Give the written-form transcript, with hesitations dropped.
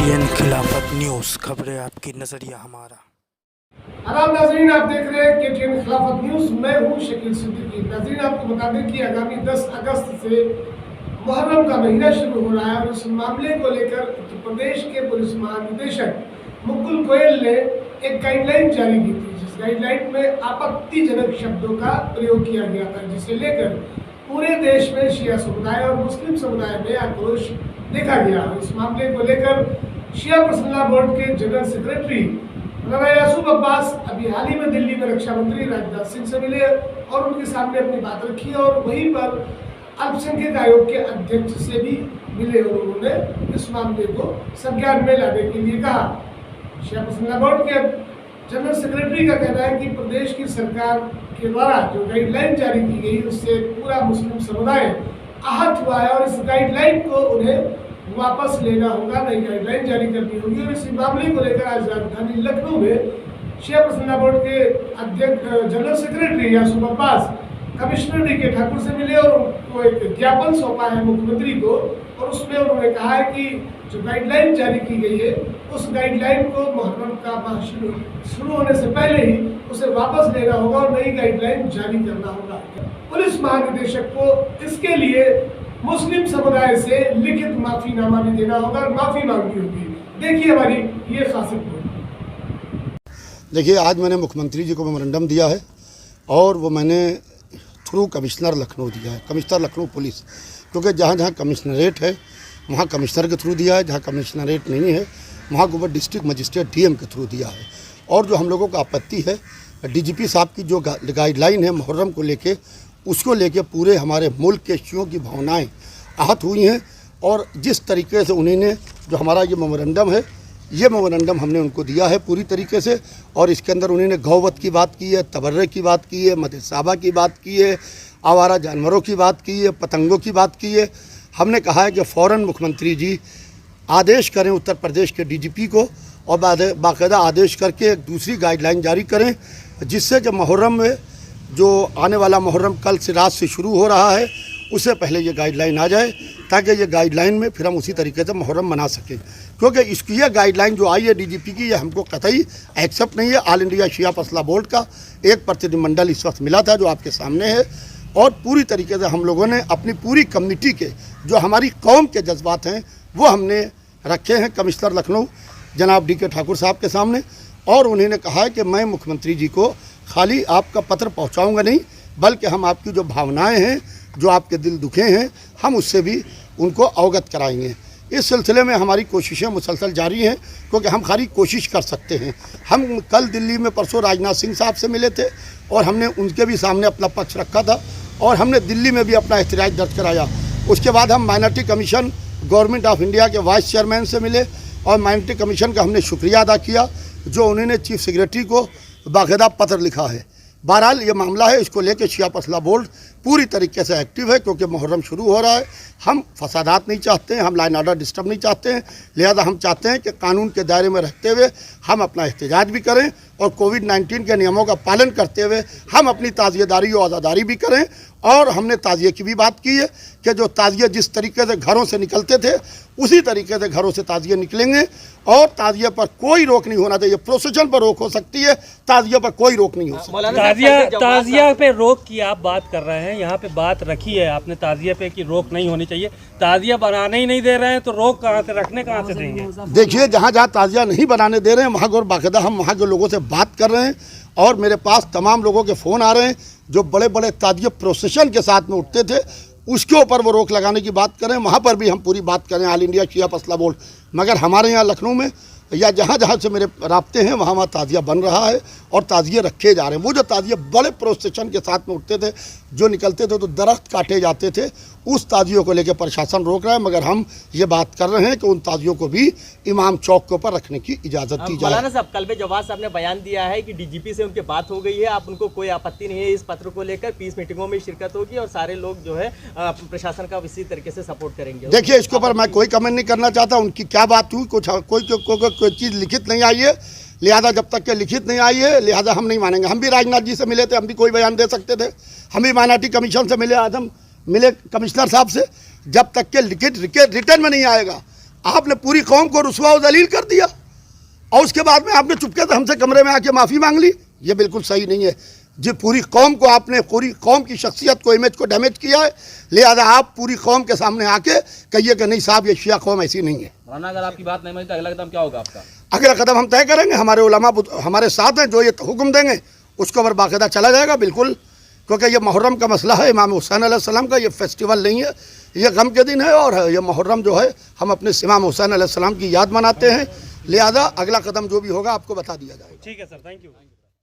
KTN खिलाफत news, खबरें आपकी, नजरिया हमारा। आदाब नाज़रीन, आप देख रहे हैं KTN खिलाफत न्यूज़। मैं हूं शकील सिद्दीकी। नाज़रीन, आपको बता दें कि आगामी 10 अगस्त से मुहर्रम का महीना शुरू हो रहा है और इस मामले को लेकर उत्तर प्रदेश के पुलिस महानिदेशक मुकुल गोयल ने एक गाइडलाइन जारी की थी, जिस गाइडलाइन में आपत्तिजनक शब्दों का प्रयोग किया गया था, जिसे लेकर पूरे देश में शिया समुदाय और मुस्लिम समुदाय में आक्रोश देखा गया। इस मामले को लेकर शिया पर्सनल बोर्ड के जनरल सेक्रेटरी मौलाना यासूब अब्बास अभी हाल ही में दिल्ली में रक्षा मंत्री राजनाथ सिंह से मिले और उनके सामने अपनी बात रखी और वहीं पर अल्पसंख्यक आयोग के अध्यक्ष से भी मिले और उन्होंने इस मामले को संज्ञान में लाने के लिए कहा। शिया पर्सनल बोर्ड के जनरल सेक्रेटरी का कहना है कि प्रदेश की सरकार के द्वारा जो गाइडलाइन जारी की गई उससे पूरा मुस्लिम समुदाय आहत हुआ है और इस गाइडलाइन को उन्हें वापस लेना होगा, नई गाइडलाइन जारी करनी होगी। और इसी मामले को लेकर आज राजधानी लखनऊ में शिया पर्सनल बोर्ड के अध्यक्ष general secretary Yasoob Abbas commissioner DK Thakur से मिले और उनको एक ज्ञापन सौंपा है मुख्यमंत्री को, और उसमें उन्होंने कहा है कि जो गाइडलाइन जारी की गई है उस गाइडलाइन को मुहर्रम का माह शुरू होने से पहले ही उसे वापस लेना होगा और नई गाइडलाइन जारी करना होगा। पुलिस महानिदेशक को इसके लिए मुस्लिम समुदाय से लिखित माफीनामा भी देना होगा और माफी मांगनी होगी। देखिए हमारी ये खास रिपोर्ट। देखिए, आज मैंने मुख्यमंत्री जी को मेमोरेंडम दिया है और वो मैंने थ्रू कमिश्नर लखनऊ दिया है, कमिश्नर लखनऊ पुलिस, क्योंकि जहाँ जहाँ कमिश्नरेट है वहाँ कमिश्नर के थ्रू दिया है, जहाँ कमिश्नरेट नहीं है वहाँ को डिस्ट्रिक्ट मजिस्ट्रेट DM के थ्रू दिया है। और जो हम लोगों को आपत्ति है DGP साहब की जो गाइडलाइन है मुहर्रम को लेके, उसको लेके पूरे हमारे मुल्क के शियों की भावनाएं आहत हुई हैं। और जिस तरीके से उन्होंने जो हमारा ये मेमोरेंडम है, ये मेमोरेंडम हमने उनको दिया है पूरी तरीके से, और इसके अंदर उन्होंने गौवत की बात की है, तबर्रे की बात की है, मदसाबा की बात की है, आवारा जानवरों की बात की है, पतंगों की बात की है। हमने कहा है कि फ़ौरन मुख्यमंत्री जी आदेश करें उत्तर प्रदेश के DGP को और बाकायदा आदेश करके एक दूसरी गाइडलाइन जारी करें, जिससे जब मुहर्रम में जो आने वाला मुहर्रम कल से रात से शुरू हो रहा है उससे पहले ये गाइडलाइन आ जाए, ताकि ये गाइडलाइन में फिर हम उसी तरीके से मुहर्रम मना सकें। क्योंकि इसकी ये गाइडलाइन जो आई है DGP की, ये हमको कतई एक्सेप्ट नहीं है। ऑल इंडिया शिया पर्सनल बोर्ड का एक प्रतिनिधिमंडल इस वक्त मिला था जो आपके सामने है, और पूरी तरीके से हम लोगों ने अपनी पूरी कम्युनिटी के जो हमारी कौम के जज्बात हैं वो हमने रखे हैं कमिश्नर लखनऊ जनाब DK ठाकुर साहब के सामने। और उन्होंने कहा है कि मैं मुख्यमंत्री जी को खाली आपका पत्र पहुंचाऊंगा नहीं, बल्कि हम आपकी जो भावनाएं हैं, जो आपके दिल दुखे हैं, हम उससे भी उनको अवगत कराएंगे। इस सिलसिले में हमारी कोशिशें मुसलसल जारी हैं, क्योंकि हम खाली कोशिश कर सकते हैं। हम कल दिल्ली में परसों राजनाथ सिंह साहब से मिले थे और हमने उनके भी सामने अपना पक्ष रखा था, और हमने दिल्ली में भी अपना एहतजाज दर्ज कराया। उसके बाद हम minority commission government of India के वाइस चेयरमैन से मिले और माइनॉरिटी कमीशन का हमने शुक्रिया अदा किया, जो उन्होंने चीफ सेक्रेटरी को बाकायदा पत्र लिखा है। बहरहाल ये मामला है, इसको लेकर शिया पर्सनल बोर्ड पूरी तरीके से एक्टिव है, क्योंकि मुहर्रम शुरू हो रहा है। हम फसादात नहीं चाहते हैं, हम लाइन ऑर्डर डिस्टर्ब नहीं चाहते हैं, लिहाजा हम चाहते हैं कि कानून के दायरे में रहते हुए हम अपना एहतजाज भी करें और कोविड-19 के नियमों का पालन करते हुए हम अपनी ताज़ियेदारी और आज़ादारी भी करें। और हमने ताज़िये की भी बात की है कि जो ताज़िये जिस तरीके से घरों से निकलते थे उसी तरीके से घरों से ताज़िये निकलेंगे, और ताज़िये पर कोई रोक नहीं होना चाहिए। प्रोसेशन पर रोक हो सकती है, ताज़िये पर कोई रोक नहीं हो सकती। ताज़िया पे रोक की आप बात कर रहे हैं, यहाँ पे बात रखी है आपने ताज़िया पे कि रोक नहीं होनी चाहिए। ताज़िया बनाने ही नहीं दे रहे हैं तो रोक कहाँ से, रखने कहाँ से देंगे? देखिए, जहाँ जहाँ ताज़िया नहीं बनाने दे रहे हैं वहाँ और बाकायदा हम वहाँ के लोगों से बात कर रहे हैं, और मेरे पास तमाम लोगों के फ़ोन आ रहे हैं जो बड़े बड़े ताज़िया प्रोसेशन के साथ में उठते थे, उसके ऊपर वो रोक लगाने की बात करें। वहाँ पर भी हम पूरी बात करें ऑल इंडिया शिया पर्सनल बोर्ड। मगर हमारे यहाँ लखनऊ में या जहाँ जहाँ से मेरे राब्ते हैं वहाँ ताज़िया बन रहा है और ताज़िए रखे जा रहे हैं। वो जो ताज़िए बड़े प्रोसेशन के साथ में उठते थे, जो निकलते थे तो दरख्त काटे जाते थे, उस ताज़ियों को लेकर प्रशासन रोक रहा है। मगर हम ये बात कर रहे हैं कि उन ताज़ियों को भी इमाम चौक के ऊपर रखने की इजाज़त दी जाए। मौलाना साहब, कल जवाब साहब ने बयान दिया है कि DGP से उनकी बात हो गई है, आप उनको कोई आपत्ति नहीं है इस पत्र को लेकर, पीस मीटिंगों में शिरकत होगी और सारे लोग जो है प्रशासन का इसी तरीके से सपोर्ट करेंगे। देखिए, इसके ऊपर मैं कोई कमेंट नहीं करना चाहता। उनकी क्या बात हुई, कोई चीज़ लिखित नहीं आई है, लिहाजा जब तक के लिखित नहीं आई है लिहाजा हम नहीं मानेंगे। हम भी राजनाथ जी से मिले थे, हम भी कोई बयान दे सकते थे। हम भी माइनॉरिटी कमीशन से मिले, आज हम मिले कमिश्नर साहब से। जब तक के लिखित रिटर्न में नहीं आएगा आपने पूरी कौम को रुसवा और दलील कर दिया और उसके बाद में आपने चुपके से हमसे कमरे में आके माफ़ी मांग ली। ये बिल्कुल सही नहीं है जी। पूरी कौम को आपने, पूरी कौम की शख्सियत को, इमेज को डैमेज किया है, लिहाजा आप पूरी कौम के सामने आके कहिए कि नहीं साहब ये शिया कौम ऐसी नहीं है। मौलाना अगर आपकी बात नहीं मानी तो अगला कदम क्या होगा आपका? अगला कदम हम तय करेंगे, हमारे उलमा हमारे साथ हैं, जो ये हुक्म देंगे उसके ऊपर बाकायदा चला जाएगा बिल्कुल, क्योंकि ये मुहर्रम का मसला है, इमाम हुसैन अलैहिस्सलाम का ये फेस्टिवल नहीं है, ये गम के दिन है और ये मुहर्रम जो है हम अपने इमाम हुसैन अलैहिस्सलाम की याद मनाते हैं। लिहाजा अगला कदम जो भी होगा आपको बता दिया जाएगा। ठीक है सर, थैंक यू।